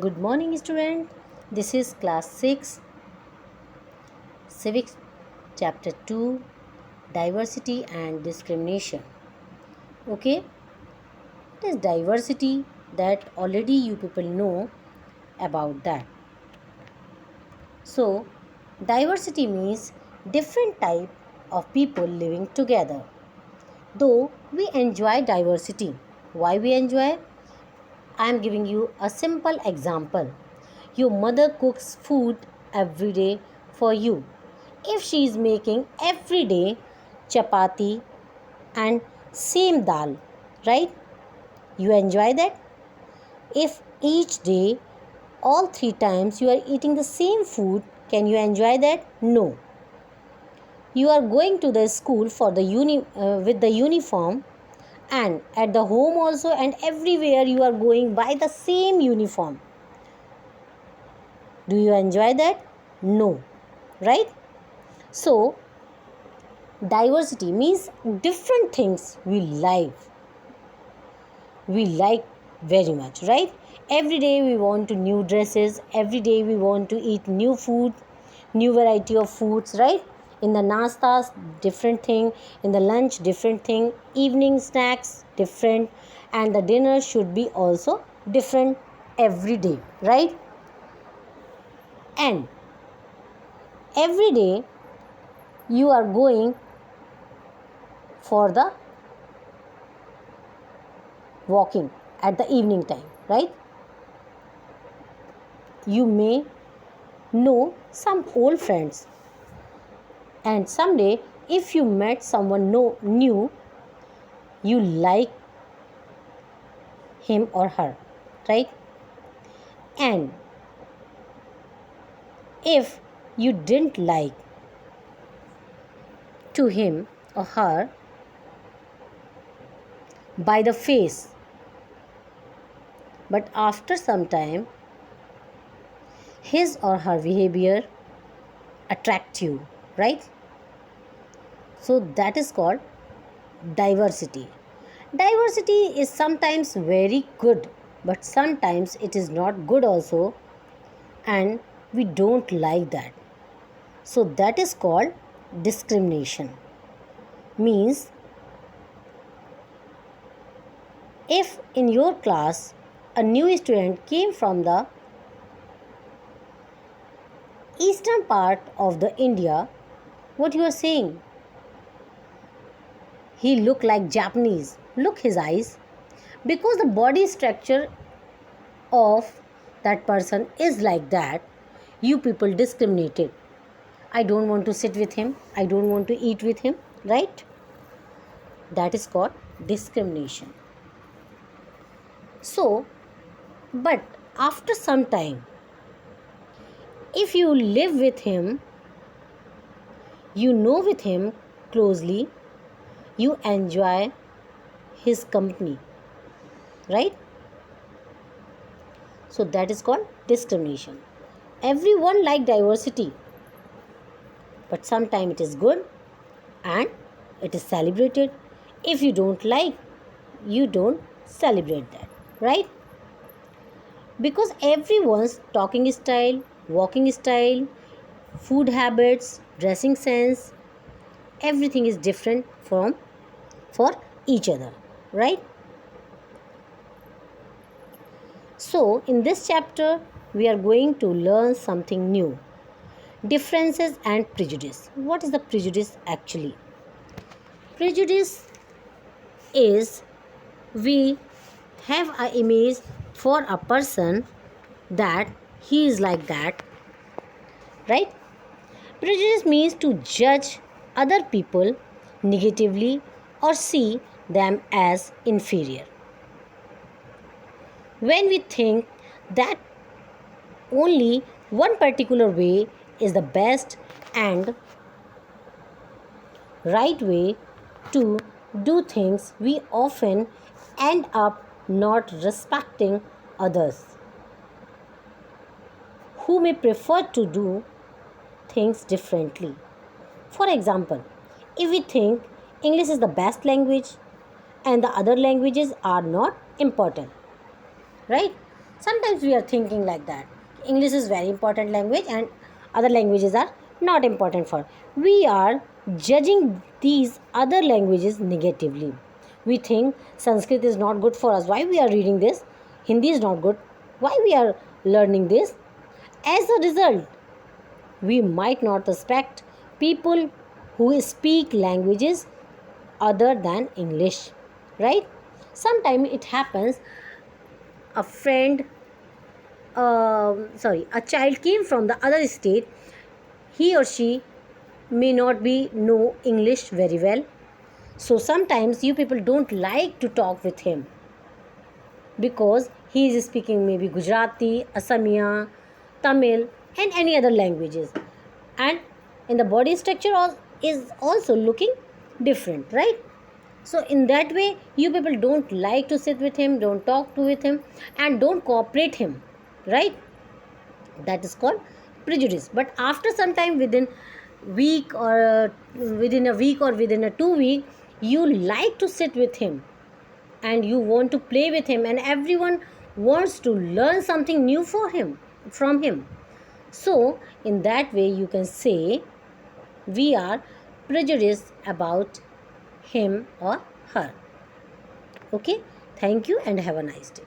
Good morning, student. This is class 6, Civics, chapter 2, Diversity and Discrimination. Okay, it is diversity that already you people know about that. So, diversity means different type of people living together. Though we enjoy diversity, why we enjoy? I am giving you a simple example. Your mother cooks food every day for you. If she is making every day chapati and same dal, right? You enjoy that? If each day, all 3 times you are eating the same food, can you enjoy that? No. You are going to the school for the with the uniform, and at the home also, and everywhere you are going by the same uniform. Do you enjoy that? No. Right? So, diversity means different things we like very much, right? Every day we want to new dresses, every day we want to eat new food, new variety of foods, right? In the nastas different thing, in the lunch different thing, evening snacks different, and the dinner should be also different every day, right? And every day you are going for the walking at the evening time, right? You may know some old friends, and someday if you met someone new, you like him or her, right? And if you didn't like to him or her by the face, but after some time his or her behavior attract you, right? So that is called diversity. Diversity is sometimes very good, but sometimes it is not good also, and we don't like that. So that is called discrimination. Means if in your class a new student came from the eastern part of the India, what you are saying? He look like Japanese. Look his eyes. Because the body structure of that person is like that, you people discriminated. I don't want to sit with him, I don't want to eat with him, right? That is called discrimination. So, but after some time, if you live with him, you know with him closely, you enjoy his company, right? So that is called discrimination. Everyone like diversity, but sometimes it is good and it is celebrated. If you don't like, you don't celebrate that, right? Because everyone's talking style, walking style, food habits, dressing sense, everything is different from for each other, right? So in this chapter we are going to learn something new. Differences and prejudice. What is the prejudice actually? Prejudice is we have an image for a person that he is like that, right? Prejudice means to judge other people negatively or see them as inferior. When we think that only one particular way is the best and right way to do things, we often end up not respecting others who may prefer to do things differently. For example, if we think English is the best language and the other languages are not important, right? Sometimes we are thinking like that. English is very important language and other languages are not important for. We are judging these other languages negatively. We think Sanskrit is not good for us. Why we are reading this? Hindi is not good. Why we are learning this? As a result, we might not respect people who speak languages other than English, right? Sometimes it happens a friend a child came from the other state, he or she may not be know English very well, so sometimes you people don't like to talk with him because he is speaking maybe Gujarati, Asamiya, Tamil and any other languages, and in the body structure is also looking different, right? So in that way you people don't like to sit with him, don't talk to with him and don't cooperate him, right? That is called prejudice. But after some time, week or within a week or within a 2 week, you like to sit with him and you want to play with him and everyone wants to learn something new for him from him. So in that way you can say we are prejudiced about him or her. Okay, thank you and have a nice day.